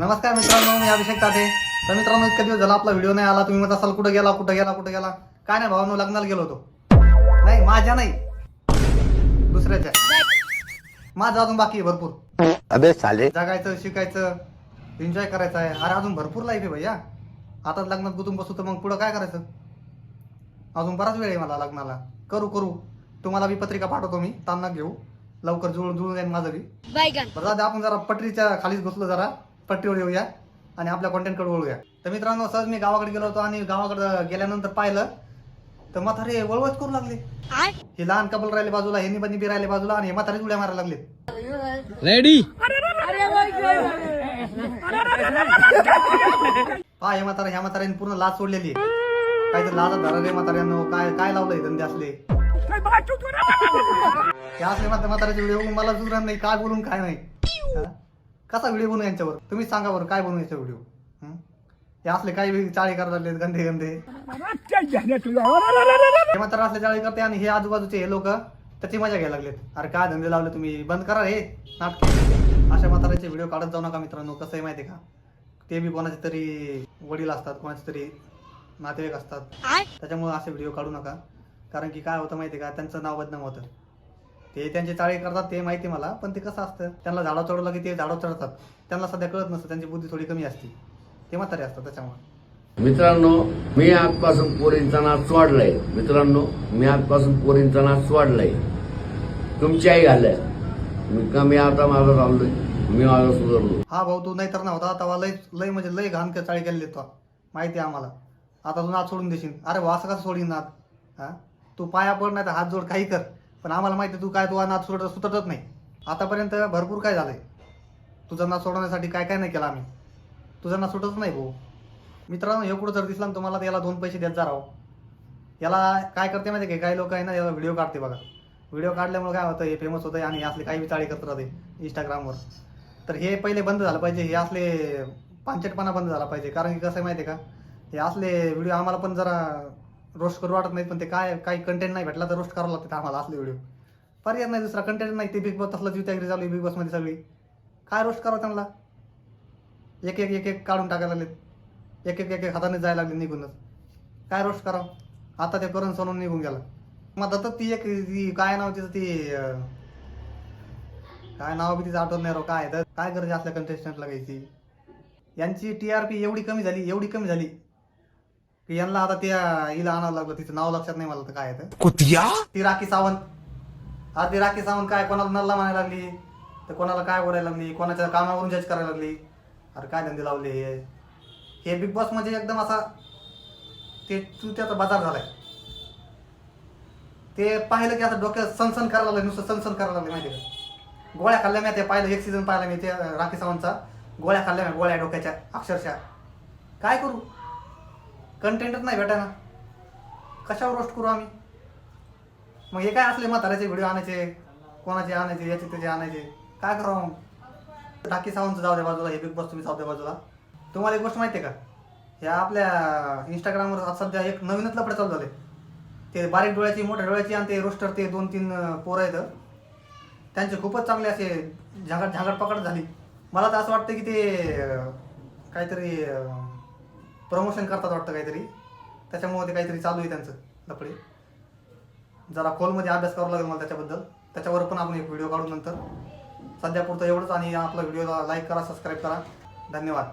नमस्कार मित्रांनो, मी अभिषेक ताटे. तर मित्रांनो, इतके दिवस झाला आपला व्हिडिओ नाही आला. तुम्ही म्हणत असाल कुठं गेला कुठं गेला कुठं गेला. काय नाही भावांनो, लग्नाला गेलो होतो. नाही माझ्या नाही, दुसऱ्याच्या. माझं अजून बाकी आहे भरपूर. अबे साले, जगायचं, शिकायचं, एन्जॉय करायचं आहे. अरे अजून भरपूर लाईफ आहे भैया. आता लग्नात गुतून बसू तर मग पुढं काय करायचं. अजून बराच वेळ आहे मला लग्नाला. करू तुम्हाला बी पत्रिका पाठवतो मी, तान्हा घेऊ. लवकर जुळून जाईल माझं बी. बरं, आपण जरा पटरीच्या खालीच घुसलो, जरा पट्टीवर येऊया आणि आपल्या कॉन्टेंटकडे वळूया. तर मित्रांनो, सहज मी गावाकडे गेलो होतो आणि गावाकडे गेल्यानंतर पाहिलं तर म्हातारे वळवळ करू लागले. हे लहान कपल राहिले बाजूला, हे निबंधी बी राहिले बाजूला, आणि हे म्हातारे उड्या मारायला लागले. रेडी. हा, हे म्हातारा, ह्या म्हाताऱ्याने पूर्ण लाज सोडलेली आहे. काहीतरी लाजा धरा रे म्हाताऱ्यांनो, काय लावलंय धंदे असले. हे असले म्हाताऱ्याचे व्हिडिओ मला जुळणार नाही. काय बोलून काय नाही. कसा व्हिडिओ बनवू यांच्यावर तुम्हीच सांगा बरं. काय बनवू याचा व्हिडिओ. हे असले काही चाळी करायला लागले गंधे. हे मात्र असले चाळी करते आणि हे आजूबाजूचे हे लोक त्याची मजा घ्यायला लागलेत. अरे काय धंदे लावले तुम्ही, बंद करा हे नाटक. अशा म्हाताऱ्याचे व्हिडिओ काढत जाऊ नका मित्रांनो. कसं आहे माहिती आहे का, ते बी कोणाचे तरी वडील असतात, कोणाचे तरी नातेवाईक असतात. त्याच्यामुळे असे व्हिडिओ काढू नका. कारण की काय होतं माहिती आहे का, त्यांचं नाव बदनाम होतं. ते त्यांचे चाळे करतात ते माहिती मला, पण ते कसं असतं, त्यांना झाडा चढवलं की ते झाडावर चढतात. त्यांना सध्या कळत नसतं, त्यांची बुद्धी थोडी कमी असते. ते म्हातारे असतात त्याच्यामुळे. मित्रांनो, मी आजपासून पोरींचा नाच सोडलाय. तुमची आई घालय. मी आता माझं चाललोय, मी माझं सुधारलो. हा भाऊ, तू नाही तर नव्हता तेव्हा लय म्हणजे लय घाण चाळी केलेली तो माहिती आहे आम्हाला. आता तू नाच सोडून देशील. अरे भाऊ, असं कसं सोडीन नाच. हा, तू पाया पड नाही तर हात जोड, काही कर, पण आम्हाला माहिती आहे तू नाच सुटतच नाही. आतापर्यंत भरपूर काय झालंय. तुझा नाच सोडवण्यासाठी काय नाही केलं आम्ही. तुझा नाच सुटतच नाही भाऊ. मित्रांनो, हे कुठं जर दिसला ना तुम्हाला, याला 2 पैसे देत जा राव. याला काय करते माहिती आहे, काही लोक आहे ना, याला व्हिडिओ काढते बघा. व्हिडिओ काढल्यामुळे काय होतं, हे फेमस होतं आणि असले काही विचाळी करत राहते इंस्टाग्रामवर. तर हे पहिले बंद झालं पाहिजे. हे असले पांचटपणा बंद झाला पाहिजे. कारण की कसं आहे माहिती आहे का, हे असले व्हिडिओ आम्हाला पण जरा रोस्ट करू वाटत नाहीत, पण ते काही कंटेंट नाही भेटला तर रोस्ट करावं लागतं आम्हाला. असले व्हिडिओ पर्याय नाही, दुसरा कंटेंट नाही. ते बिग बॉस तसलं जीवत्यागिरी चालू आहे बिग बॉसमध्ये सगळी. काय रोस्ट करावं त्यांना. एक काढून टाकायला लागलेत. एक हाताने जायला लागले निघूनच. काय रोस्ट करावं. आता ते करून सोनून निघून गेला. मग आता ती काय नाव तिचं, ती काय नाव बी तिचं आठवत नाही राव. काय तर काय गरज असल्या कंटेस्टंटला घ्यायची. यांची TRP एवढी कमी झाली की यांना आता त्या हिला आणावं लागलं. तिचं नाव लक्षात नाही मला तर. काय आहे ती राखी सावंत. ती राखी सावंत काय कोणाला नल्ला म्हणायला लागली, तर कोणाला काय बोलायला लागली, कोणाच्या कामावरून जज करायला लागली. अरे काय धंदे लावले हे बिग बॉस म्हणजे एकदम असा ते त्याचा बाजार झालाय. ते पाहिलं की असं डोक्यात सनसन करायला लागले, नुसतं सनसन करायला लागले माहिती का. गोळ्या खाल्ल्या मी, ते पाहिलं एक सीझन पाहिला मी त्या राखी सावंतचा. गोळ्या खाल्ल्या मी, गोळ्या डोक्याच्या अक्षरशः. काय करू, कंटेंटच नाही भेटा ना. कशावर रोस्ट करू आम्ही. मग हे काय असले म्हाताऱ्याचे व्हिडिओ आणायचे, कोणाचे आणायचे, याचे त्याचे आणायचे. काय करावं मग. राखी सावंतचं जाऊ द्या बाजूला, हे बिग बॉस तुम्ही जाऊ द्या बाजूला. तुम्हाला एक गोष्ट माहिती आहे का, ह्या आपल्या इंस्टाग्रामवर सध्या एक नवीनच लफडे चालू झाले. ते बारीक डोळ्याची, मोठ्या डोळ्याची आणि ते रोस्टर, ते 2-3 पोरं आहेत, त्यांचे खूपच चांगले असे झांगड पकड झाली. मला तर असं वाटतं की ते काहीतरी प्रमोशन करतात वाटतं काहीतरी. त्याच्यामुळे ते काहीतरी चालू आहे त्यांचं लफडे. जरा खोलमध्ये अभ्यास करावा लागेल मला त्याच्याबद्दल. त्याच्यावर पण आपण एक व्हिडिओ काढू नंतर. सध्या पुरतं एवढंच. आणि आपला व्हिडिओला लाईक करा, सबस्क्राईब करा. धन्यवाद.